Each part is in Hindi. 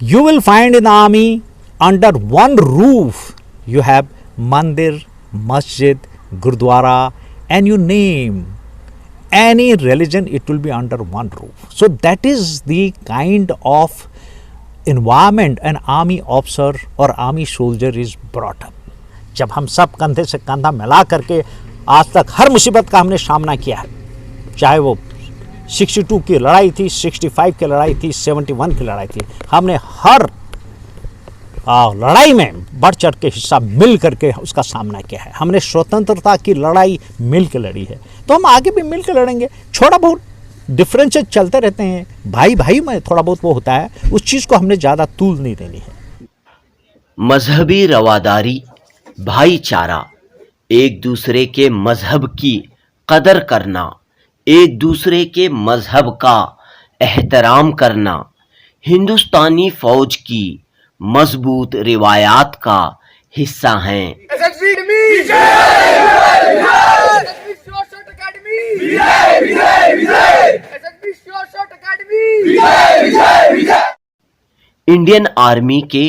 You will find in the army under one roof you have mandir, masjid, gurdwara, and you name any religion, it will be under one roof. So that is the kind of environment an army officer or army soldier is brought up. जब हम सब कंधे से कंधा मिला करके आज तक हर मुसीबत का हमने सामना किया है, चाहे वो 62 की लड़ाई थी, 65 की लड़ाई थी, 71 की लड़ाई थी, हमने हर लड़ाई में बढ़ चढ़ के हिस्सा मिल करके उसका सामना किया है। हमने स्वतंत्रता की लड़ाई मिल के लड़ी है, तो हम आगे भी मिल के लड़ेंगे। थोड़ा बहुत डिफरेंसेस चलते रहते हैं, भाई भाई में थोड़ा बहुत वो होता है, उस चीज़ को हमने ज़्यादा तूल नहीं देनी है। मजहबी रवादारी, भाईचारा, एक दूसरे के मजहब की कदर करना, एक दूसरे के मजहब का एहतराम करना हिंदुस्तानी फौज की मजबूत रिवायात का हिस्सा हैं। इंडियन आर्मी के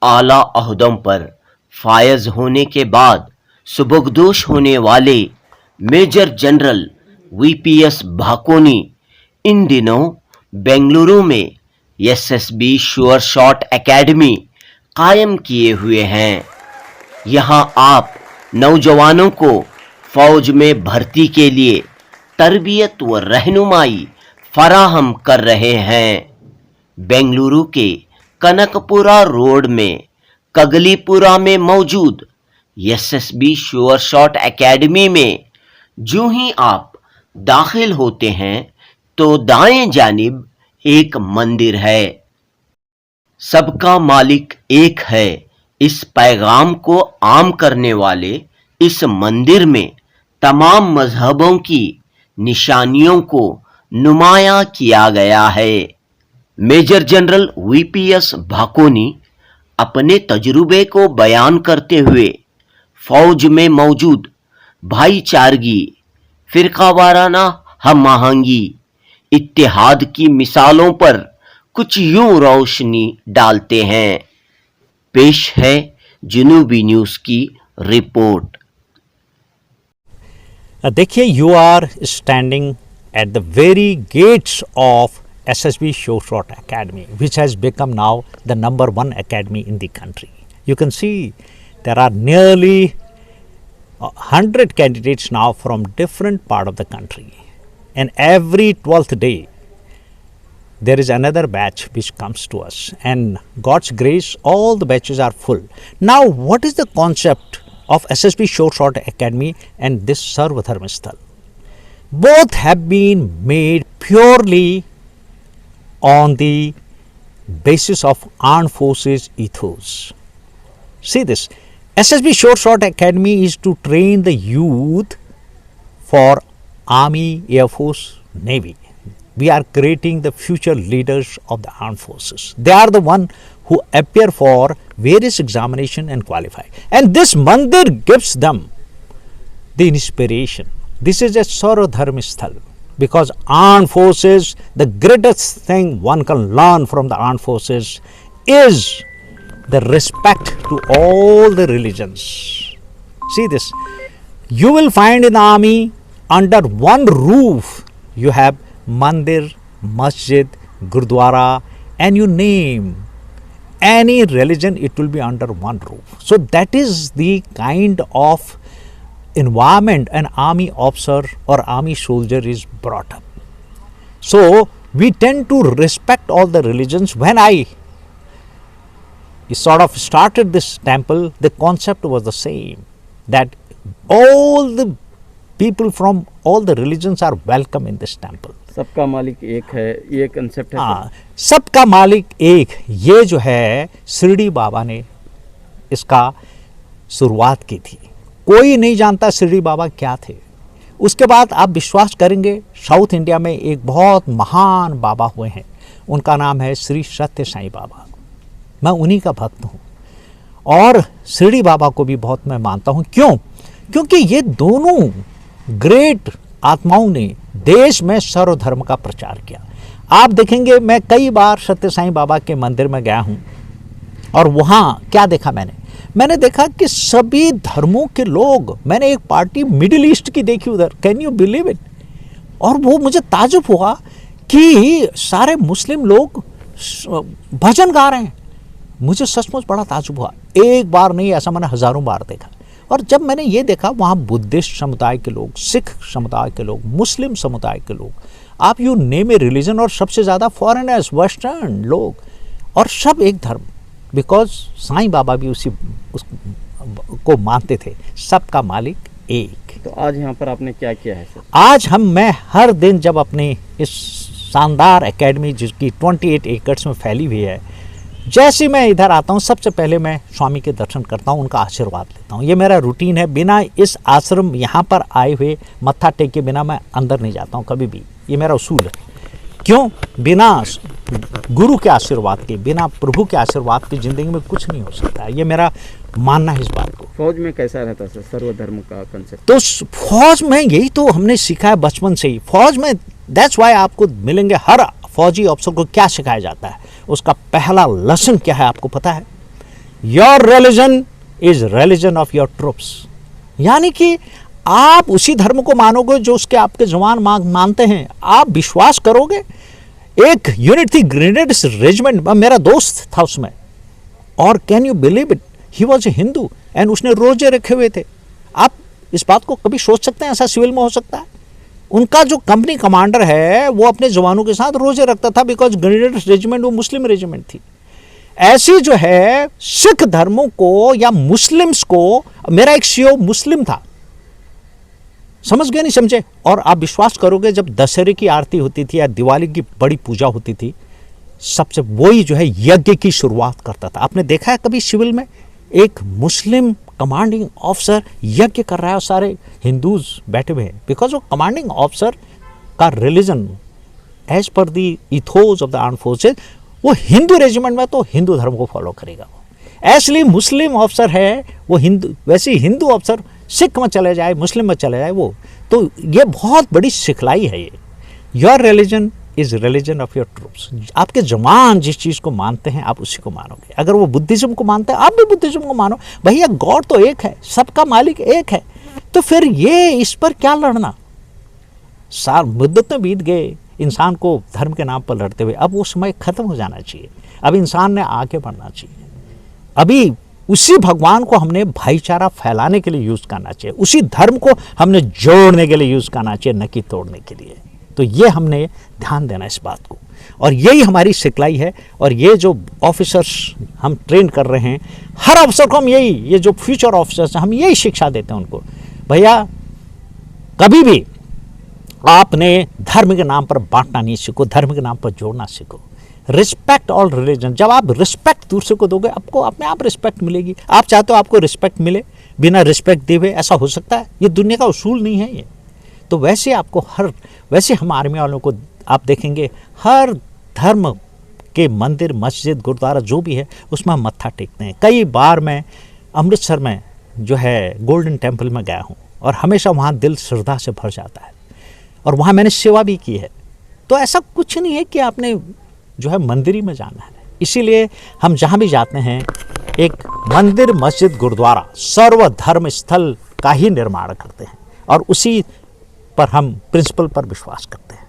आला ओहदों पर फायज होने के बाद सुबकदोश होने वाले मेजर जनरल वीपीएस भाकोनी इन दिनों बेंगलुरु में एसएसबी श्योर शॉट एकेडमी कायम किए हुए हैं। यहां आप नौजवानों को फौज में भर्ती के लिए तरबियत व रहनुमाई फराहम कर रहे हैं। बेंगलुरु के कनकपुरा रोड में कगलीपुरा में मौजूद एसएसबी श्योर शॉट एकेडमी में जो ही आप दाखिल होते हैं तो दाएं जानिब एक मंदिर है। सबका मालिक एक है, इस पैगाम को आम करने वाले इस मंदिर में तमाम मजहबों की निशानियों को नुमाया किया गया है। मेजर जनरल वीपीएस भाकोनी अपने तजुर्बे को बयान करते हुए फौज में मौजूद भाईचारगी, फिरकावाराना हम आहंगी, इत्तेहाद की मिसालों पर कुछ यूं रोशनी डालते हैं। पेश है जनूबी न्यूज की रिपोर्ट। देखिए, you are standing at the very gates of SSB Sure Shot Academy, which has become now the #1 academy in the country. You can see there are nearly 100 candidates now from different part of the country, and every 12th day there is another batch which comes to us, and God's grace all the batches are full. Now what is the concept of SSB Sure Shot Academy and this Sarv Dharma Sthal? Both have been made purely on the basis of armed forces ethos. See this, SSB Sure Shot Academy is to train the youth for Army, Air Force, Navy. We are creating the future leaders of the armed forces. They are the one who appear for various examination and qualify. And this mandir gives them the inspiration. This is a Sarv Dharma Sthal. Because armed forces, the greatest thing one can learn from the armed forces is the respect to all the religions. See this, you will find in the army under one roof you have mandir, masjid, gurdwara, and you name any religion, it will be under one roof. So that is the kind of environment an army officer or army soldier is brought up. So we tend to respect all the religions. When I sort of started this temple, the concept was the same, that all the people from all the religions are welcome in this temple. सबका मालिक एक है, ये कंसेप्ट है। हाँ, सबका मालिक एक, ये जो है शिरडी बाबा ने इसका शुरुआत की थी। कोई नहीं जानता शिरडी बाबा क्या थे। उसके बाद आप विश्वास करेंगे, साउथ इंडिया में एक बहुत महान बाबा हुए हैं, उनका नाम है श्री सत्य साईं बाबा। मैं उन्हीं का भक्त हूँ और शिरडी बाबा को भी बहुत मैं मानता हूँ। क्यों? क्योंकि ये दोनों ग्रेट आत्माओं ने देश में सर्वधर्म का प्रचार किया। आप देखेंगे मैं कई बार सत्य साईं बाबा के मंदिर में गया हूँ और वहाँ क्या देखा मैंने देखा कि सभी धर्मों के लोग, मैंने एक पार्टी मिडिल ईस्ट की देखी उधर, कैन यू बिलीव इट, और वो मुझे ताजुब हुआ कि सारे मुस्लिम लोग भजन गा रहे हैं। मुझे सचमुच बड़ा ताजुब हुआ, एक बार नहीं ऐसा मैंने हज़ारों बार देखा। और जब मैंने ये देखा वहाँ बुद्धिस्ट समुदाय के लोग, सिख समुदाय के लोग, मुस्लिम समुदाय के लोग, आप यू नेम ए रिलीजन, और सबसे ज़्यादा फॉरेनर्स, वेस्टर्न लोग, और सब एक धर्म, बिकॉज साईं बाबा भी को मानते थे, सबका मालिक एक। तो आज यहाँ पर आपने क्या किया है सर? आज मैं हर दिन जब अपने इस शानदार एकेडमी जिसकी 28 एकड़ में फैली हुई है, जैसे मैं इधर आता हूँ सबसे पहले मैं स्वामी के दर्शन करता हूँ, उनका आशीर्वाद लेता हूँ। ये मेरा रूटीन है, बिना इस आश्रम यहाँ पर आए हुए मत्था टेक के बिना मैं अंदर नहीं जाता हूँ कभी भी, ये मेरा उसूल है। क्यों? बिना गुरु के आशीर्वाद के, बिना प्रभु के आशीर्वाद की ज़िंदगी में कुछ नहीं हो सकता है, ये मेरा मानना है इस बात को। फौज में कैसा रहता सर सर्वधर्म का कंसेप्ट? तो फौज में यही तो हमने सीखा है बचपन से ही। फौज में दैट्स वाई आपको मिलेंगे, हर फौजी ऑफिसर को क्या सिखाया जाता है, उसका पहला लेसन क्या है आपको पता है? Your religion is religion of your troops. यानी कि आप उसी धर्म को मानोगे जो उसके आपके जवान मानते हैं। आप विश्वास करोगे, एक यूनिट थी ग्रेनेड्स रेजिमेंट, मेरा दोस्त था उसमें, और can you believe it, he was a Hindu and उसने रोजे रखे हुए थे। आप इस बात को कभी सोच सकते हैं ऐसा सिविल में हो सकता है? उनका जो कंपनी कमांडर है वो अपने जवानों के साथ रोजे रखता था, बिकॉज ग्रेनेड्स रेजिमेंट वो मुस्लिम रेजिमेंट थी। ऐसी जो है सिख धर्मों को या मुस्लिम्स को, मेरा एक सीओ मुस्लिम था, समझ गए नहीं समझे? और आप विश्वास करोगे जब दशहरे की आरती होती थी या दिवाली की बड़ी पूजा होती थी, सबसे वही जो है यज्ञ की शुरुआत करता था। आपने देखा है कभी सिविल में एक मुस्लिम कमांडिंग ऑफिसर यज्ञ कर रहा है और सारे हिंदूज बैठे हुए हैं, बिकॉज वो कमांडिंग ऑफिसर का religion as per the ethos of the armed forces, वो हिंदू रेजिमेंट में तो हिंदू धर्म को फॉलो करेगा। ऐसे मुस्लिम ऑफिसर है वो हिंदू, वैसे हिंदू ऑफिसर सिख में चले जाए, मुस्लिम में चले जाए, वो तो ये बहुत बड़ी सिखलाई है ये। Your religion is religion of your troops. आपके जवान जिस चीज़ को मानते हैं आप उसी को मानोगे। अगर वो बुद्धिज्म को मानते हैं आप भी बुद्धिज्म को मानो। भैया गॉड तो एक है, सबका मालिक एक है, तो फिर ये इस पर क्या लड़ना? साल मुद्दत में बीत गए इंसान को धर्म के नाम पर लड़ते हुए, अब वो समय खत्म हो जाना चाहिए। अब इंसान ने आगे बढ़ना चाहिए। अभी उसी भगवान को हमने भाईचारा फैलाने के लिए यूज़ करना चाहिए, उसी धर्म को हमने जोड़ने के लिए यूज़ करना चाहिए, न कि तोड़ने के लिए। तो ये हमने ध्यान देना इस बात को, और यही हमारी सिखलाई है। और ये जो ऑफिसर्स हम ट्रेन कर रहे हैं, हर अफसर को हम यही, ये जो फ्यूचर ऑफिसर्स हैं हम यही शिक्षा देते हैं उनको, भैया कभी भी आपने धर्म के नाम पर बांटना नहीं सीखो, धर्म के नाम पर जोड़ना सीखो। Respect all religion. जब आप रिस्पेक्ट दूसरे को दोगे आपको अपने आप रिस्पेक्ट मिलेगी। आप चाहते हो आपको रिस्पेक्ट मिले बिना रिस्पेक्ट दिए हुए, ऐसा हो सकता है? ये दुनिया का उसूल नहीं है ये। तो वैसे आपको वैसे हम आर्मी वालों को आप देखेंगे हर धर्म के मंदिर, मस्जिद, गुरुद्वारा जो भी है उसमें हम मत्था टेकते हैं। कई बार मैं अमृतसर में जो है गोल्डन टेम्पल में गया हूँ और हमेशा वहाँ दिल श्रद्धा से भर जाता है, और वहाँ मैंने सेवा भी की है। तो ऐसा कुछ नहीं है कि आपने जो है मंदिर ही में जाना है। इसीलिए हम जहाँ भी जाते हैं एक मंदिर, मस्जिद, गुरुद्वारा, सर्वधर्म स्थल का ही निर्माण करते हैं, और उसी पर हम प्रिंसिपल पर विश्वास करते हैं।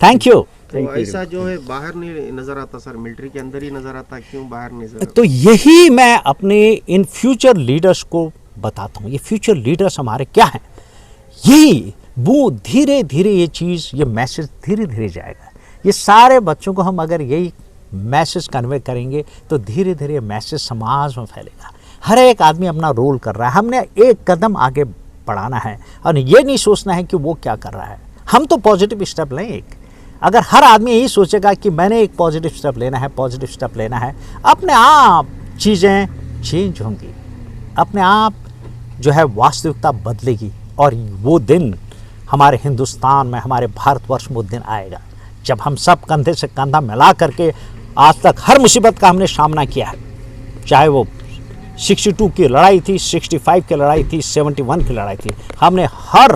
Thank you. तो ऐसा जो है बाहर नहीं नजर आता सर, मिलिट्री के अंदर ही नजर आता, क्यों बाहर नजर आता? तो यही मैं अपने इन फ्यूचर लीडर्स को बताता हूँ। ये फ्यूचर लीडर्स हमारे क्या हैं, यही वो धीरे धीरे ये चीज़, ये मैसेज धीरे धीरे जाएगा। ये सारे बच्चों को हम अगर यही मैसेज कन्वे करेंगे तो धीरे धीरे मैसेज समाज में फैलेगा। हर एक आदमी अपना रोल कर रहा है, हमने एक कदम आगे बढ़ाना है और ये नहीं सोचना है कि वो क्या कर रहा है। हम तो पॉजिटिव स्टेप लें एक। अगर हर आदमी यही सोचेगा कि मैंने एक पॉजिटिव स्टेप लेना है, पॉजिटिव स्टेप लेना है, अपने आप चीज़ें चेंज होंगी, अपने आप जो है वास्तविकता बदलेगी। और वो दिन हमारे हिंदुस्तान में, हमारे भारतवर्ष में वो दिन आएगा जब हम सब कंधे से कंधा मिला करके आज तक हर मुसीबत का हमने सामना किया है, चाहे वो 62 की लड़ाई थी, 65 की लड़ाई थी, 71 की लड़ाई थी, हमने हर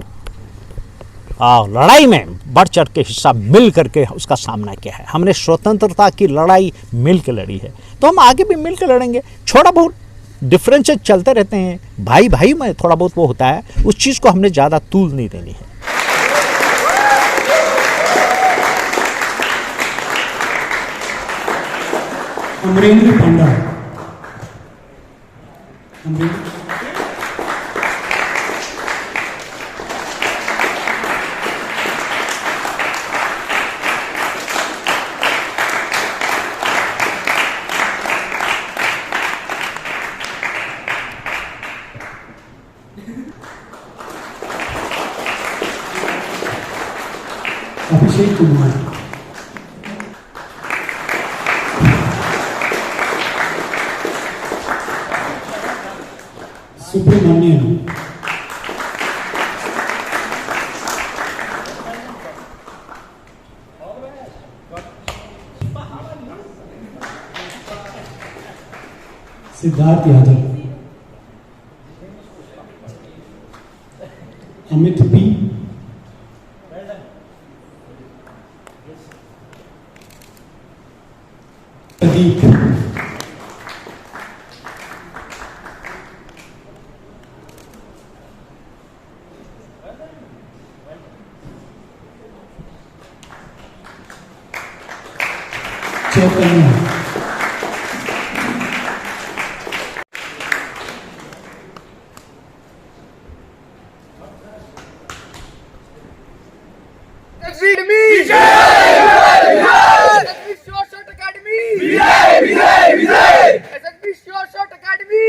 लड़ाई में बढ़ चढ़ के हिस्सा मिल करके उसका सामना किया है। हमने स्वतंत्रता की लड़ाई मिल के लड़ी है, तो हम आगे भी मिल के लड़ेंगे। छोटा बहुत डिफरेंसेस चलते रहते हैं, भाई भाई में थोड़ा बहुत वो होता है, उस चीज़ को हमने ज़्यादा तूल नहीं देनी है। अमरेंद्र पांडा। अमरेंद्र अभिषेक कुमार। सुब्रमण्यन। सिद्धार्थ यादव। अमित पी। प्रदीप। चैतन्य। SSB Short Academy!